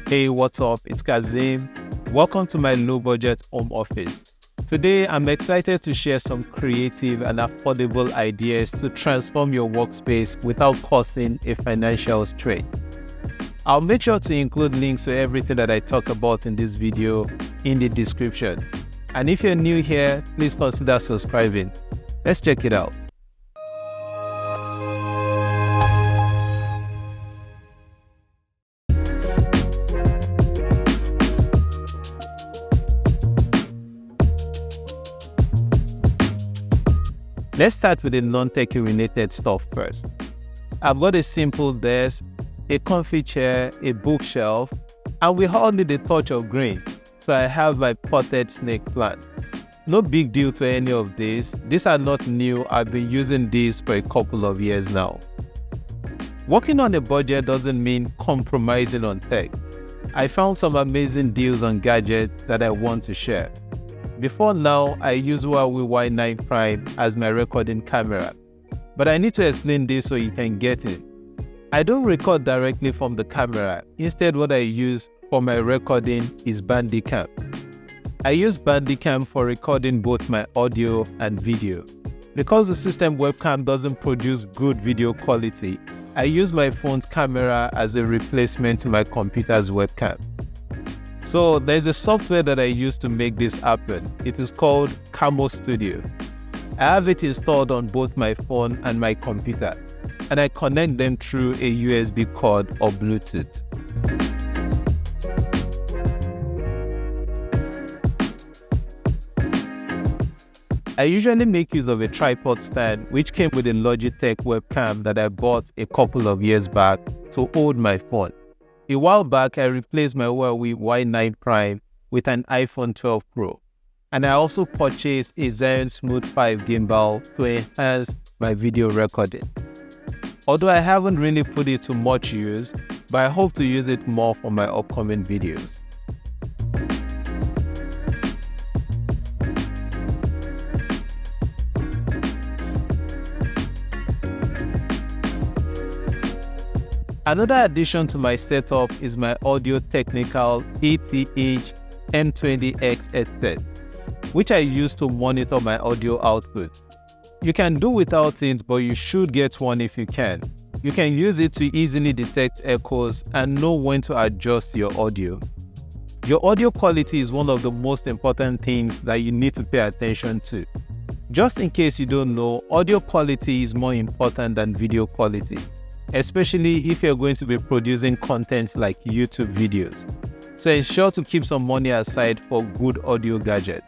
Hey, what's up? It's Kazeem. Welcome to my low budget home office. Today, I'm excited to share some creative and affordable ideas to transform your workspace without causing a financial strain. I'll make sure to include links to everything that I talk about in this video in the description. And if you're new here, please consider subscribing. Let's check it out. Let's start with the non-techie related stuff first. I've got a simple desk, a comfy chair, a bookshelf, and we all need a touch of green. So I have my potted snake plant. No big deal to any of these. These are not new. I've been using these for a couple of years now. Working on a budget doesn't mean compromising on tech. I found some amazing deals on Gadget that I want to share. Before now, I use Huawei Y9 Prime as my recording camera, but I need to explain this so you can get it. I don't record directly from the camera. Instead, what I use for my recording is Bandicam. I use Bandicam for recording both my audio and video. Because the system webcam doesn't produce good video quality, I use my phone's camera as a replacement to my computer's webcam. So there's a software that I use to make this happen. It is called Camo Studio. I have it installed on both my phone and my computer, and I connect them through a USB cord or Bluetooth. I usually make use of a tripod stand which came with a Logitech webcam that I bought a couple of years back to hold my phone. A while back, I replaced my Huawei Y9 Prime with an iPhone 12 Pro, and I also purchased a Xeon Smooth 5 gimbal to enhance my video recording. Although I haven't really put it to much use, but I hope to use it more for my upcoming videos. Another addition to my setup is my Audio-Technica ATH M20X headset, which I use to monitor my audio output. You can do without it, but you should get one if you can. You can use it to easily detect echoes and know when to adjust your audio. Your audio quality is one of the most important things that you need to pay attention to. Just in case you don't know, audio quality is more important than video quality, especially if you're going to be producing content like YouTube videos. So ensure to keep some money aside for good audio gadget.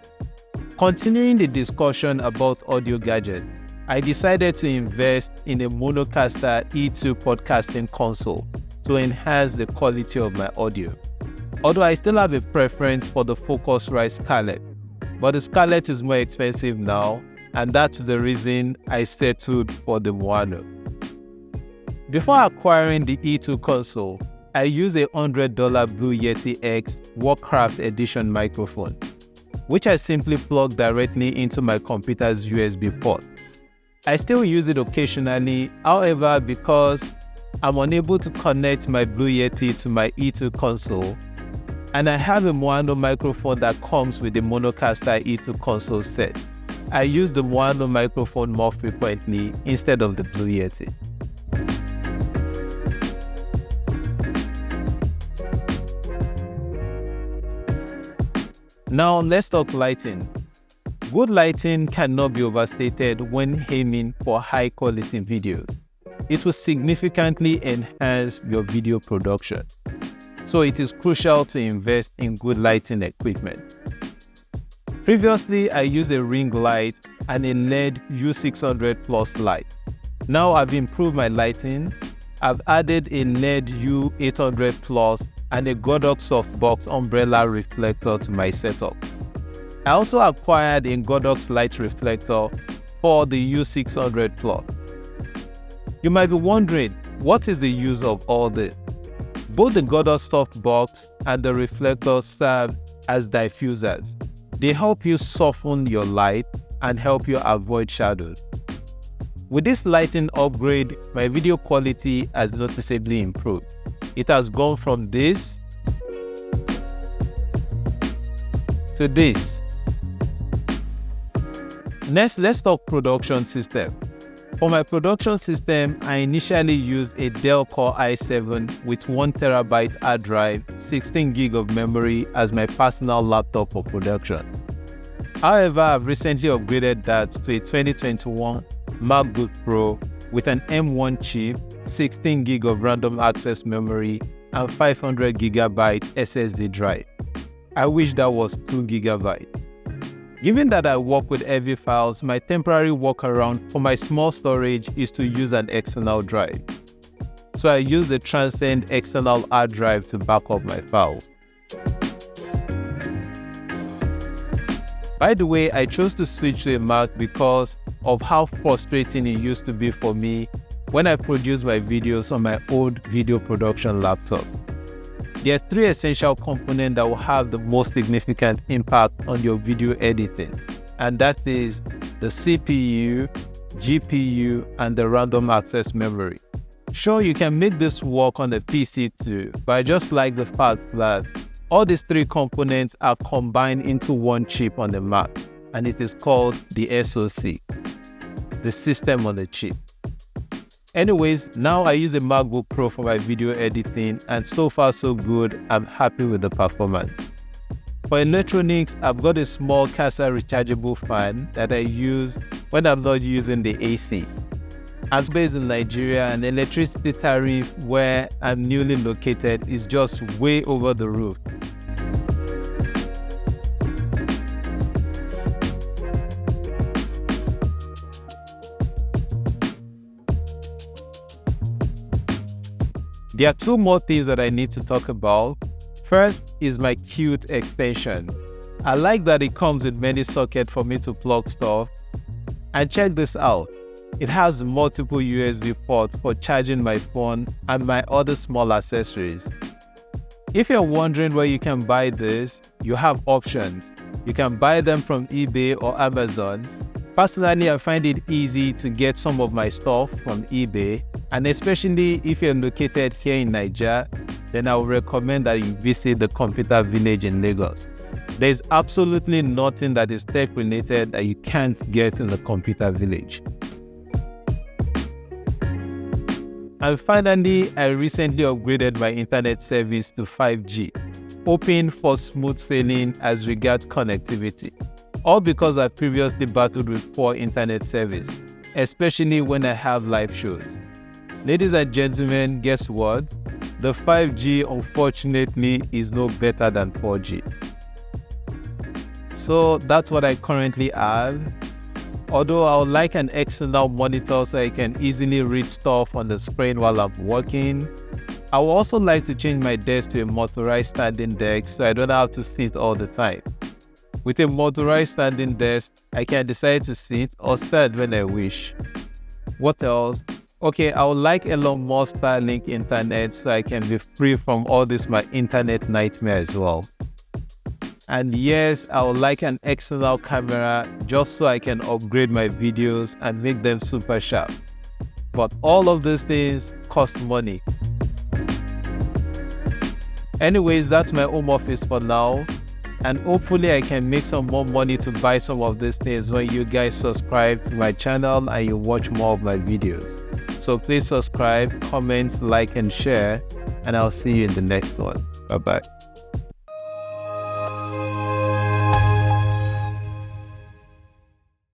Continuing the discussion about audio gadget, I decided to invest in a Monocaster E2 podcasting console to enhance the quality of my audio. Although I still have a preference for the Focusrite Scarlett, but the Scarlett is more expensive now, and that's the reason I settled for the Moano. Before acquiring the E2 console, I used a $100 Blue Yeti X Warcraft Edition microphone, which I simply plug directly into my computer's USB port. I still use it occasionally, however, because I'm unable to connect my Blue Yeti to my E2 console, and I have a Moano microphone that comes with the Monocaster E2 console set. I use the Moano microphone more frequently instead of the Blue Yeti. Now let's talk lighting. Good lighting cannot be overstated when aiming for high quality videos. It will significantly enhance your video production. So it is crucial to invest in good lighting equipment. Previously, I used a ring light and a LED U600 Plus light. Now I've improved my lighting. I've added a LED U800 Plus and a Godot softbox umbrella reflector to my setup. I also acquired a Godot light reflector for the U600 Plus. You might be wondering, what is the use of all this? Both the Godot softbox and the reflector serve as diffusers. They help you soften your light and help you avoid shadows. With this lighting upgrade, my video quality has noticeably improved. It has gone from this to this. Next, let's talk production system. For my production system, I initially used a Dell Core i7 with 1TB hard drive, 16GB of memory as my personal laptop for production. However, I've recently upgraded that to a 2021 MacBook Pro with an M1 chip, 16GB of random access memory, and 500GB SSD drive. I wish that was 2GB. Given that I work with heavy files, my temporary workaround for my small storage is to use an external drive. So I use the Transcend external hard drive to back up my files. By the way, I chose to switch to a Mac because of how frustrating it used to be for me when I produced my videos on my old video production laptop. There are three essential components that will have the most significant impact on your video editing, and that is the CPU, GPU, and the random access memory. Sure, you can make this work on a PC too, but I just like the fact that all these three components are combined into one chip on the Mac, and it is called the SoC, the system on the chip. Anyways, now I use a MacBook Pro for my video editing, and so far so good. I'm happy with the performance. For electronics, I've got a small Casa rechargeable fan that I use when I'm not using the AC. I'm based in Nigeria, and the electricity tariff where I'm newly located is just way over the roof. There are two more things that I need to talk about. First is my Qt extension. I like that it comes with many sockets for me to plug stuff. And check this out. It has multiple USB ports for charging my phone and my other small accessories. If you're wondering where you can buy this, you have options. You can buy them from eBay or Amazon. Personally, I find it easy to get some of my stuff from eBay, and especially if you're located here in Nigeria, then I would recommend that you visit the Computer Village in Lagos. There's absolutely nothing that is tech related that you can't get in the Computer Village. And finally, I recently upgraded my internet service to 5G, hoping for smooth sailing as regards connectivity. All because I previously battled with poor internet service, especially when I have live shows. Ladies and gentlemen, guess what? The 5G unfortunately is no better than 4G. So that's what I currently have. Although I would like an external monitor so I can easily read stuff on the screen while I'm working. I would also like to change my desk to a motorized standing desk so I don't have to sit all the time. With a motorized standing desk, I can decide to sit or stand when I wish. What else? Okay, I would like Elon Musk Starlink internet so I can be free from all this my internet nightmare as well. And yes, I would like an external camera just so I can upgrade my videos and make them super sharp. But all of these things cost money. Anyways, that's my home office for now. And hopefully I can make some more money to buy some of these things when you guys subscribe to my channel and you watch more of my videos. So please subscribe, comment, like, and share, and I'll see you in the next one. Bye-bye.